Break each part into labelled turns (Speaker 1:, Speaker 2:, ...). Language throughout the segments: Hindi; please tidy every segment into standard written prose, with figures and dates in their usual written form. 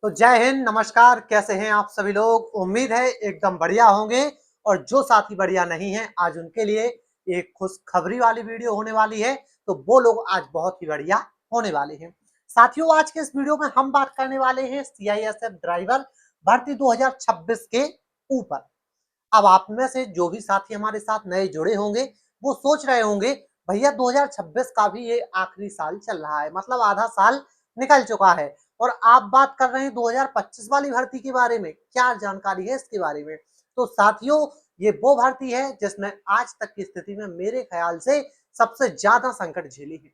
Speaker 1: तो जय हिंद, नमस्कार। कैसे हैं आप सभी लोग? उम्मीद है एकदम बढ़िया होंगे। और जो साथी बढ़िया नहीं है, आज उनके लिए एक खुशखबरी वाली वीडियो होने वाली है। तो वो लोग आज बहुत ही बढ़िया होने वाले हैं। साथियों, आज के इस वीडियो में हम बात करने वाले हैं सीआईएसएफ ड्राइवर भर्ती 2026 के ऊपर। अब आप में से जो भी साथी हमारे साथ नए जुड़े होंगे, वो सोच रहे होंगे भैया 2026 का भी ये आखिरी साल चल रहा है, मतलब आधा साल निकल चुका है और आप बात कर रहे हैं 2025 वाली भर्ती के बारे में। क्या जानकारी है इसके बारे में? तो साथियों, ये वो भर्ती है जिसने आज तक की स्थिति में मेरे ख्याल से सबसे ज्यादा संकट झेली है।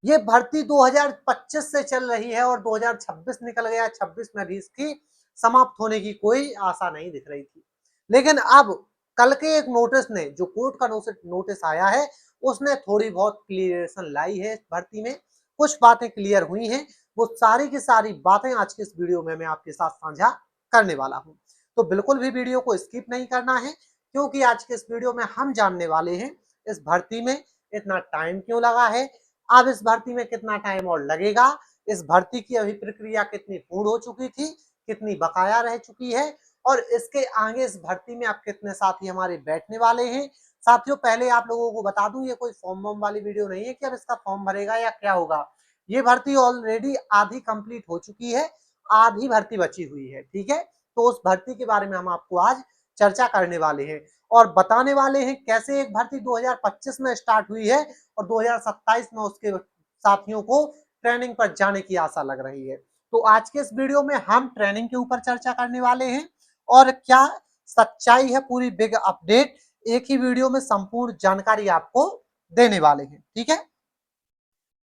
Speaker 1: ये भर्ती 2025 से चल रही है और 2026 निकल गया। 26 में भी इसकी समाप्त होने की कोई आशा नहीं दिख रही थी। लेकिन अब कल के एक नोटिस ने, जो कोर्ट का नोटिस आया है, उसने थोड़ी बहुत क्लियरेशन लाई है। इस भर्ती में कुछ बातें क्लियर हुई हैं। वो सारी की सारी बातें आज की इस वीडियो में मैं आपके साथ साझा करने वाला हूं। तो बिल्कुल भी वीडियो को स्किप नहीं करना है, क्योंकि आज के इस वीडियो में हम जानने वाले हैं इस भर्ती में इतना टाइम क्यों लगा है, अब इस भर्ती में कितना टाइम और लगेगा, इस भर्ती की अभी प्रक्रिया कितनी पूर्ण हो चुकी थी, कितनी बकाया रह चुकी है, और इसके आगे इस भर्ती में अब कितने साथी हमारे बैठने वाले हैं। साथियों, पहले आप लोगों को बता दूं, ये कोई फॉर्म वॉर्म वाली वीडियो नहीं है कि अब इसका फॉर्म भरेगा या क्या होगा। ये भर्ती ऑलरेडी आधी कंप्लीट हो चुकी है, आधी भर्ती बची हुई है। ठीक है, तो उस भर्ती के बारे में हम आपको आज चर्चा करने वाले हैं और बताने वाले हैं कैसे एक भर्ती 2025 में स्टार्ट हुई है और 2027 में उसके साथियों को ट्रेनिंग पर जाने की आशा लग रही है। तो आज के इस वीडियो में हम ट्रेनिंग के ऊपर चर्चा करने वाले हैं और क्या सच्चाई है, पूरी बिग अपडेट एक ही वीडियो में संपूर्ण जानकारी आपको देने वाले हैं। ठीक है,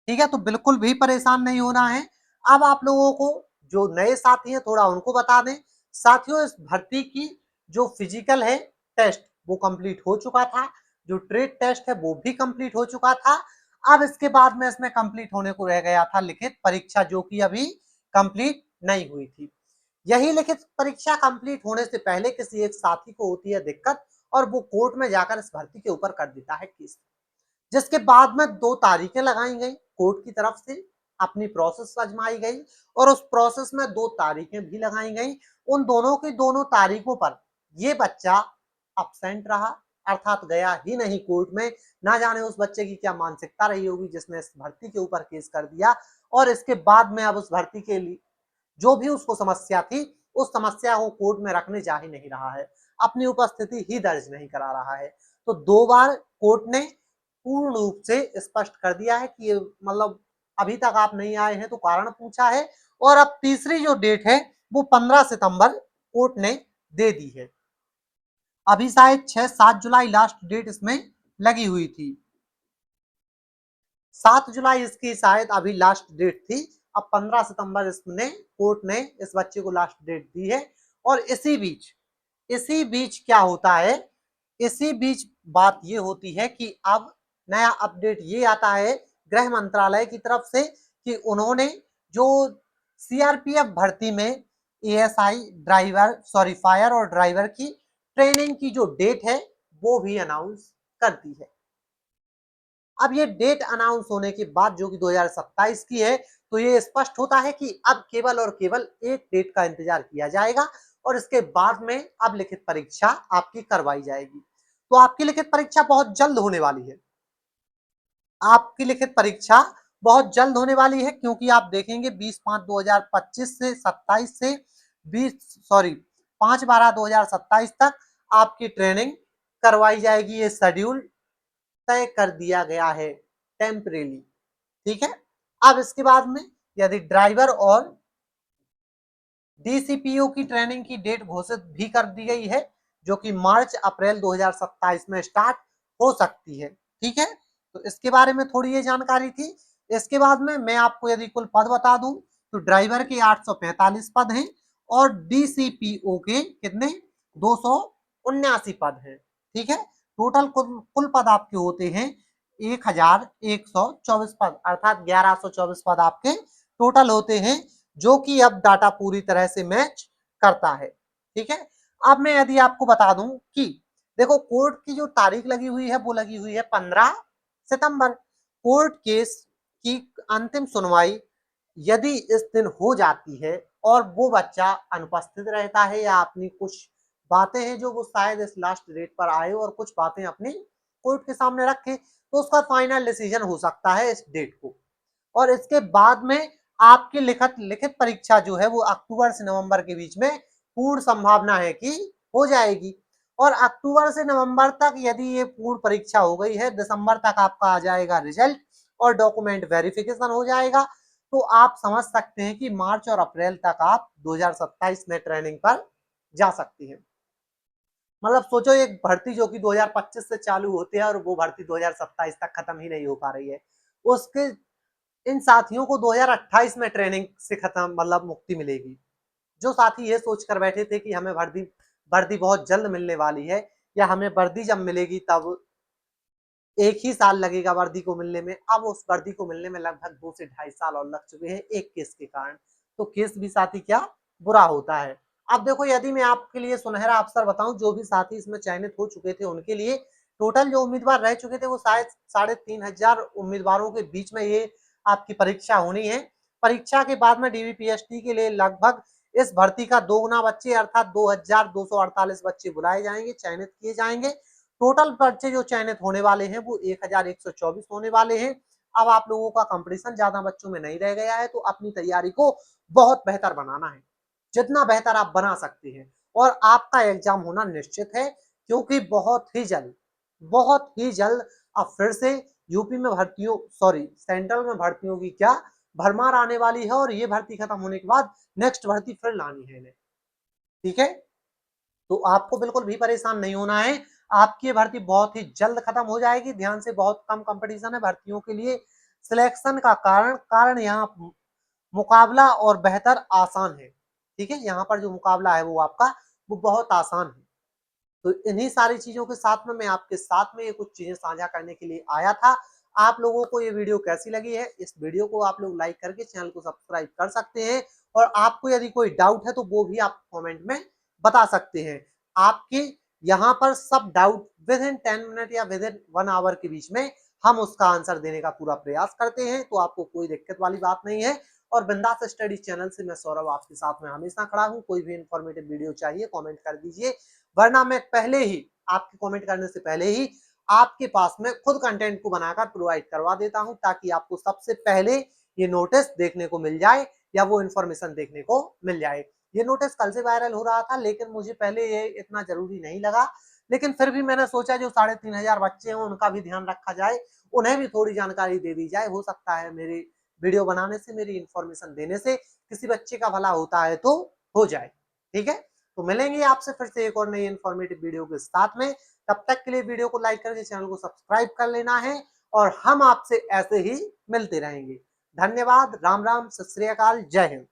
Speaker 1: ठीक है, तो बिल्कुल भी परेशान नहीं होना है। अब आप लोगों को, जो नए साथी हैं, थोड़ा उनको बता दें। साथियों, इस भर्ती की जो फिजिकल है टेस्ट, वो कंप्लीट हो चुका था। जो ट्रेड टेस्ट है वो भी कंप्लीट हो चुका था। अब इसके बाद में इसमें कंप्लीट होने को रह गया था लिखित परीक्षा, जो कि अभी कंप्लीट नहीं हुई थी। यही लिखित परीक्षा कंप्लीट होने से पहले किसी एक साथी को होती है दिक्कत और वो कोर्ट में जाकर इस भर्ती के ऊपर कर देता है केस, जिसके बाद में 2 तारीखें लगाई गई कोर्ट की तरफ से, अपनी प्रोसेस आजमाई गई और उस प्रोसेस में 2 तारीखें भी लगाई गई। उन दोनों की दोनों तारीखों पर ये बच्चा अब्सेंट रहा, अर्थात गया ही नहीं कोर्ट में। ना जाने उस बच्चे की क्या मानसिकता रही होगी जिसने इस भर्ती के ऊपर केस कर दिया और इसके बाद में अब उस भर्ती के लिए जो भी उसको समस्या थी, उस समस्या को कोर्ट में रखने जा ही नहीं रहा है, अपनी उपस्थिति ही दर्ज नहीं करा रहा है। तो 2 बार कोर्ट ने पूर्ण रूप से स्पष्ट कर दिया है कि मतलब अभी तक आप नहीं आए हैं, तो कारण पूछा है। और अब तीसरी जो डेट है वो 15 सितंबर कोर्ट ने दे दी है। अभी शायद 6-7 जुलाई लास्ट डेट इसमें लगी हुई थी। 7 जुलाई इसकी शायद अभी लास्ट डेट थी। अब 15 सितंबर इसने कोर्ट ने इस बच्चे को लास्ट डेट दी है। और इसी बीच क्या होता है, इसी बीच बात ये होती है कि अब नया अपडेट ये आता है गृह मंत्रालय की तरफ से कि उन्होंने जो सीआरपीएफ भर्ती में एएसआई ड्राइवर, सॉरी, फायर और ड्राइवर की ट्रेनिंग की जो डेट है वो भी अनाउंस कर दी है। अब ये डेट अनाउंस होने के बाद, जो कि 2027 की है, तो ये स्पष्ट होता है कि अब केवल और केवल एक डेट का इंतजार किया जाएगा और इसके बाद में अब लिखित परीक्षा आपकी करवाई जाएगी। तो आपकी लिखित परीक्षा बहुत जल्द होने वाली है। आपकी लिखित परीक्षा बहुत जल्द होने वाली है, क्योंकि आप देखेंगे 20/5/2025 से 27 से 5/12/2027 तक आपकी ट्रेनिंग करवाई जाएगी। ये शेड्यूल तय कर दिया गया है टेम्परेली। ठीक है, अब इसके बाद में यदि ड्राइवर और डीसीपीओ की ट्रेनिंग की डेट घोषित भी कर दी गई है, जो कि मार्च अप्रैल 2027 में स्टार्ट हो सकती है। ठीक है, तो इसके बारे में थोड़ी ये जानकारी थी। इसके बाद में मैं आपको यदि कुल पद बता दूं, तो ड्राइवर के 845 पद हैं और डीसीपीओ के कितने, 279 पद हैं। ठीक है, टोटल कुल पद आपके होते हैं 1124 पद, अर्थात 1124 पद आपके टोटल होते हैं, जो कि अब डाटा पूरी तरह से मैच करता है। ठीक है, अब मैं यदि आपको बता दूं कि देखो, कोर्ट की जो तारीख लगी हुई है वो लगी हुई है 15 सितंबर। कोर्ट केस की अंतिम सुनवाई यदि इस दिन हो जाती है और वो बच्चा अनुपस्थित रहता है या अपनी कुछ बातें हैं जो वो शायद इस लास्ट डेट पर आए और कुछ बातें अपनी कोर्ट के सामने रखे, तो उसका फाइनल डिसीजन हो सकता है इस डेट को। और इसके बाद में आपकी लिखित लिखित परीक्षा जो है वो अक्टूबर से नवंबर के बीच में पूर्ण संभावना है कि हो जाएगी। और अक्टूबर से नवंबर तक यदि ये पूर्ण परीक्षा हो गई है, दिसंबर तक आपका आ जाएगा रिजल्ट और डॉक्यूमेंट वेरिफिकेशन हो जाएगा, तो आप समझ सकते हैं कि मार्च और अप्रैल तक आप 2027 में ट्रेनिंग पर जा सकती हैं। मतलब सोचो एक भर्ती जो कि 2025 से चालू होती है और वो भर्ती 2027 तक खत्म ही नहीं हो पा रही है, उसके इन साथियों को 2028 में ट्रेनिंग से खत्म मतलब मुक्ति मिलेगी। जो साथी ये सोच कर बैठे थे कि हमें वर्दी वर्दी बहुत जल्द मिलने वाली है या हमें वर्दी जब मिलेगी तब एक ही साल लगेगा वर्दी को मिलने में, अब उस वर्दी को मिलने में लगभग 2 से ढाई साल और लग चुके हैं एक केस के कारण। तो केस भी साथी क्या बुरा होता है। अब देखो यदि मैं आपके लिए सुनहरा अवसर बताऊं, जो भी साथी इसमें चयनित हो चुके थे उनके लिए टोटल जो उम्मीदवार रह चुके थे वो शायद 3,500 उम्मीदवारों के बीच में ये आपकी परीक्षा होनी है। परीक्षा के बाद में डीवीपीएसटी के लिए लगभग इस भर्ती का 2 गुना बच्चे अर्थात 2,248 बच्चे बुलाए जाएंगे, चयनित किए जाएंगे। टोटल बच्चे जो चयनित होने वाले हैं वो 1,124 होने वाले हैं। अब आप लोगों का कंपटीशन ज्यादा बच्चों में नहीं रह गया है, तो अपनी तैयारी को बहुत बेहतर बनाना है, जितना बेहतर आप बना सकते हैं। और आपका एग्जाम होना निश्चित है, क्योंकि बहुत ही जल्द अब फिर से यूपी में भर्तियों सॉरी सेंट्रल में भर्तियों की क्या भरमार आने वाली है, और ये भर्ती खत्म होने के बाद नेक्स्ट भर्ती फिर लानी है इन्हें। ठीक है, तो आपको बिल्कुल भी परेशान नहीं होना है, आपकी भर्ती बहुत ही जल्द खत्म हो जाएगी। ध्यान से, बहुत कम कंपटीशन है भर्तियों के लिए। सिलेक्शन का कारण यहाँ मुकाबला और बेहतर आसान है। ठीक है, यहाँ पर जो मुकाबला है वो आपका वो बहुत आसान है। तो इन्हीं सारी चीजों के साथ में मैं आपके साथ में ये कुछ चीजें साझा करने के लिए आया था। आप लोगों को ये वीडियो कैसी लगी है, इस वीडियो को आप लोग लाइक करके चैनल को सब्सक्राइब कर सकते हैं। और आपको यदि कोई डाउट है तो वो भी आप कमेंट में बता सकते हैं। आपके यहाँ पर सब डाउट विद इन 10 मिनट या विद इन 1 आवर के बीच में हम उसका आंसर देने का पूरा प्रयास करते हैं, तो आपको कोई दिक्कत वाली बात नहीं है। और बिंदास स्टडी चैनल से मैं सौरभ आपके साथ में हमेशा खड़ा हूँ। कोई भी इंफॉर्मेटिव वीडियो चाहिए कमेंट कर दीजिए, वरना मैं पहले ही आपके कमेंट करने से पहले ही आपके पास में खुद कंटेंट को बनाकर प्रोवाइड करवा देता हूं, ताकि आपको सबसे पहले ये नोटिस देखने को मिल जाए या वो इन्फॉर्मेशन देखने को मिल जाए। ये नोटिस कल से वायरल हो रहा था, लेकिन मुझे पहले ये इतना जरूरी नहीं लगा, लेकिन फिर भी मैंने सोचा जो 3,500 बच्चे हैं उनका भी ध्यान रखा जाए, उन्हें भी थोड़ी जानकारी दे दी जाए। हो सकता है मेरी वीडियो बनाने से, मेरी इन्फॉर्मेशन देने से किसी बच्चे का भला होता है तो हो जाए। ठीक है, तो मिलेंगे आपसे फिर से एक और नई इन्फॉर्मेटिव वीडियो के साथ में। तब तक के लिए वीडियो को लाइक करके चैनल को सब्सक्राइब कर लेना है, और हम आपसे ऐसे ही मिलते रहेंगे। धन्यवाद, राम राम, सत श्री अकाल, जय हिंद।